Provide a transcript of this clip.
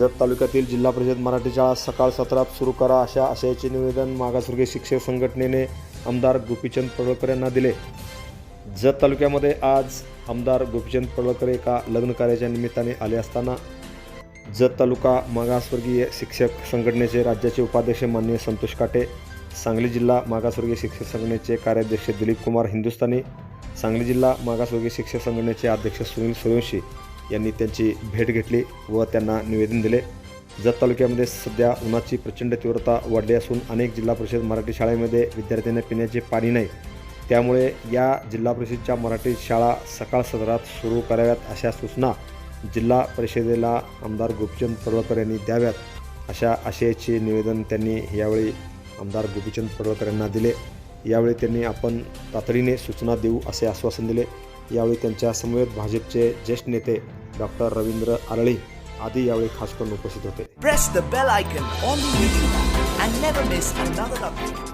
जत तालुक्यातील जिल्हा परिषद मराठी शाळा सकाळ सत्रात सुरू करा अशा आशयाचे निवेदन मागासवर्गीय शिक्षक संघटनेने आमदार गोपीचंद पडळकर यांना दिले। जत तालुक्यामध्ये आज आमदार गोपीचंद पडळकर एका लग्न कार्याच्या निमित्ताने आले असताना जत तालुका मागासवर्गीय शिक्षक संघटनेचे राज्याचे उपाध्यक्ष माननीय संतोष काटे, सांगली जिल्हा मागासवर्गीय शिक्षक संघटनेचे कार्याध्यक्ष दिलीप कुमार हिंदुस्थानी, सांगली जिल्हा मागासवर्गीय शिक्षक संघटनेचे अध्यक्ष सुनील सूर्यवंशी यांनी त्यांची भेट घेतली व त्यांना निवेदन दिले। जत तालुक्यामध्ये सध्या उन्हाची प्रचंड तीव्रता वाढली असून अनेक जिल्हा परिषद मराठी शाळेमध्ये विद्यार्थ्यांना पिण्याचे पाणी नाही, त्यामुळे या जिल्हा परिषदच्या मराठी शाळा सकाळ सत्रात सुरू कराव्यात अशा सूचना जिल्हा परिषदेला आमदार गोपीचंद पडळकर यांनी द्याव्यात अशा आशयाचे निवेदन त्यांनी यावेळी आमदार गोपीचंद पडळकर यांना दिले। यावेळी त्यांनी आपण तातडीने सूचना देऊ असे आश्वासन दिले। यावेळी त्यांच्या समवेत भाजपचे ज्येष्ठ नेते डॉक्टर रवींद्र आरळी आदी यावेळी खास करून उपस्थित होते। Press the bell icon on the YouTube app and never miss another update.